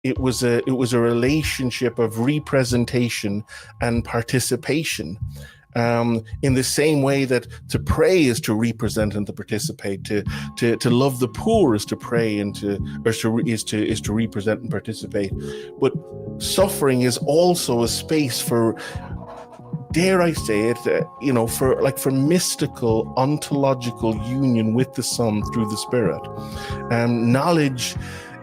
it was a relationship of representation and participation. In the same way that to pray is to represent and to participate, to love the poor is to pray and to represent and participate. But suffering is also a space for, dare I say it, for mystical, ontological union with the Son through the Spirit. Knowledge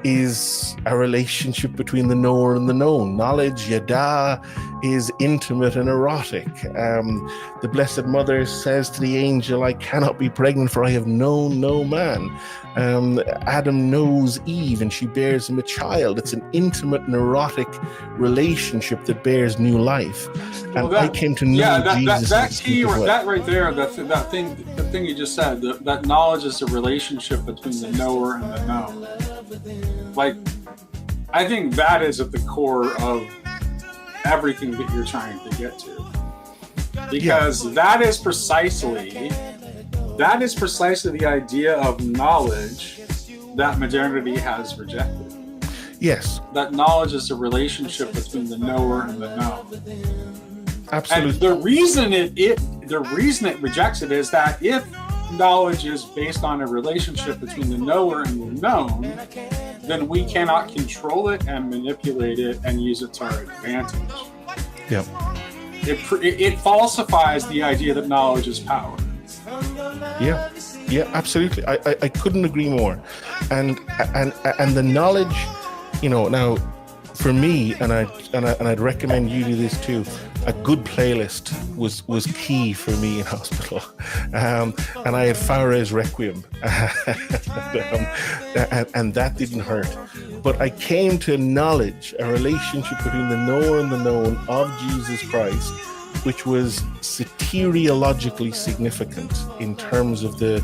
is a relationship between the knower and the known. Knowledge, yada, is intimate and erotic. The Blessed Mother says to the angel, I cannot be pregnant, for I have known no man. Adam knows Eve and she bears him a child. It's an intimate and erotic relationship that bears new life. And I came to know Jesus. That right there, the thing you just said, that knowledge is a relationship between the knower and the known. Like, I think that is at the core of everything that you're trying to get to, because that is precisely the idea of knowledge that modernity has rejected. Yes, that knowledge is a relationship between the knower and the known. Absolutely. And the reason it rejects it is that if knowledge is based on a relationship between the knower and the known, then we cannot control it and manipulate it and use it to our advantage. Yep. It falsifies the idea that knowledge is power. Yeah, absolutely. I couldn't agree more. And the knowledge, now for me, and I'd recommend you do this too. A good playlist was key for me in hospital, and I had Fares Requiem, and that didn't hurt. But I came to acknowledge a relationship between the knower and the known of Jesus Christ, which was soteriologically significant in terms of the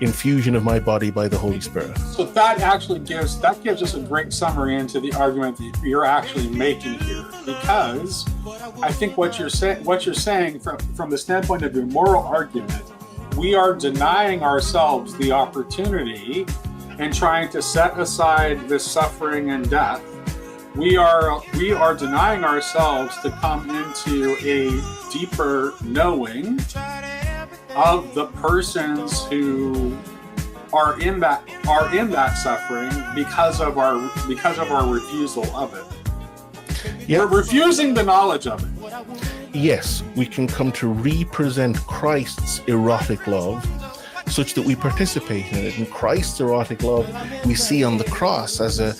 infusion of my body by the Holy Spirit. So that actually gives us a great summary into the argument that you're actually making here, because I think what you're saying from the standpoint of your moral argument, we are denying ourselves the opportunity and trying to set aside this suffering and death. We are denying ourselves to come into a deeper knowing of the persons who are in that suffering because of our refusal of it. Yeah. We're refusing the knowledge of it. Yes, we can come to represent Christ's erotic love such that we participate in it. And Christ's erotic love we see on the cross as a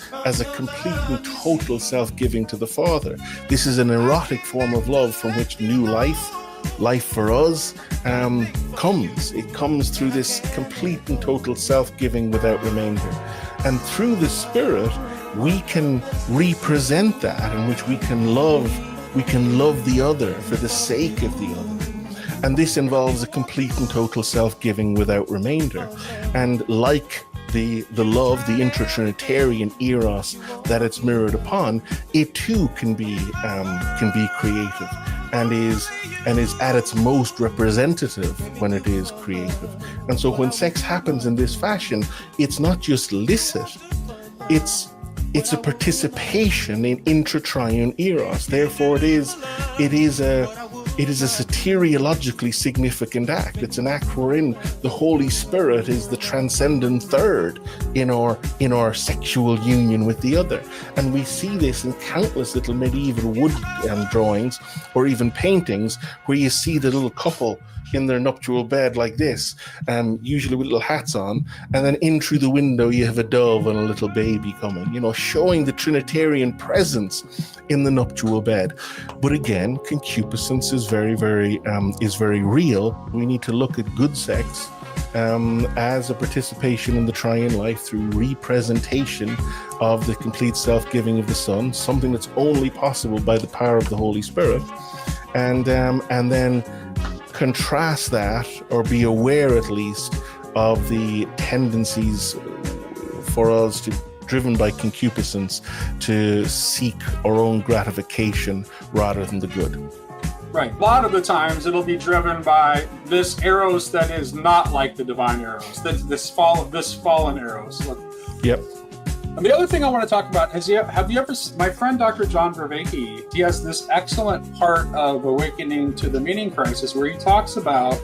complete and total self-giving to the Father. This is an erotic form of love from which new life for us comes. It comes through this complete and total self-giving without remainder. And through the Spirit, we can represent that, in which we can love the other for the sake of the other. And this involves a complete and total self-giving without remainder. And like the love, the intra-Trinitarian eros that it's mirrored upon, it too can be creative and is at its most representative when it is creative. And so when sex happens in this fashion, it's not just licit, it's a participation in intra-triune eros. Therefore it is a soteriologically significant act. It's an act wherein the Holy Spirit is the transcendent third in our sexual union with the other. And we see this in countless little medieval wood drawings or even paintings where you see the little couple in their nuptial bed like this, usually with little hats on, and then in through the window you have a dove and a little baby coming, showing the Trinitarian presence in the nuptial bed. But again, concupiscence is very, very real. We need to look at good sex as a participation in the triune life through representation of the complete self-giving of the Son, something that's only possible by the power of the Holy Spirit, and then contrast that, or be aware at least of the tendencies for us to, driven by concupiscence, to seek our own gratification rather than the good. Right. A lot of the times it'll be driven by this eros that is not like the divine eros, this fallen eros. Yep. And the other thing I want to talk about is, have you ever, my friend Dr. John Vervaeke, he has this excellent part of Awakening to the Meaning Crisis where he talks about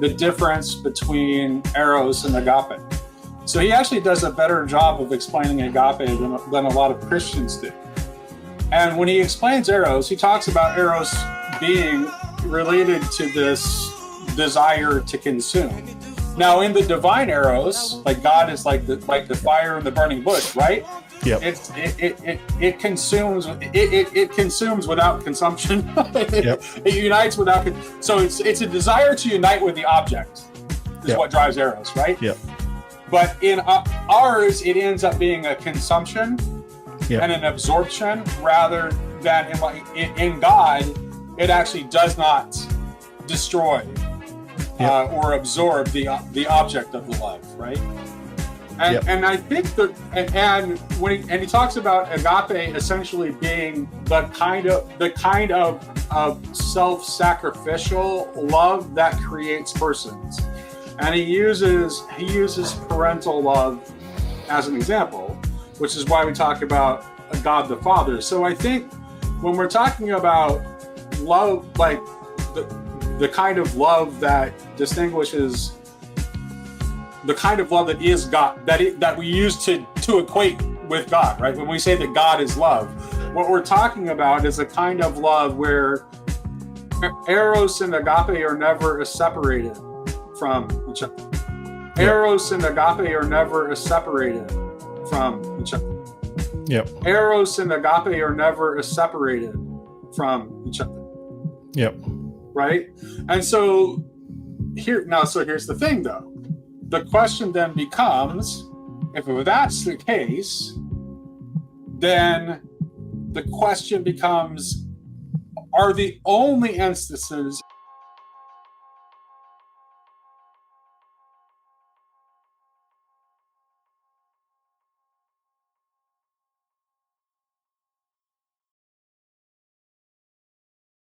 the difference between eros and agape. So he actually does a better job of explaining agape than a lot of Christians do. And when he explains eros, he talks about eros being related to this desire to consume. Now, in the divine eros, like God is like the fire in the burning bush, right? Yep. It consumes without consumption. Yep. It unites without. So it's a desire to unite with the object is Yep. what drives eros, right? Yep. But in ours, it ends up being a consumption Yep. and an absorption, rather than in God, it actually does not destroy or absorb the object of the love, right? And Yep. and I think that and when he talks about agape essentially being the kind of self-sacrificial love that creates persons, and he uses parental love as an example, which is why we talk about God the Father. So I think when we're talking about love, like the kind of love that distinguishes, the kind of love that is God, that we use to equate with God, right? When we say that God is love, what we're talking about is a kind of love where eros and agape are never separated from each other. Eros and agape are never separated from each other. Yep. Eros and agape are never separated from each other. Yep. Right? And so here's the thing though. The question then becomes, if that's the case, then the question becomes, are the only instances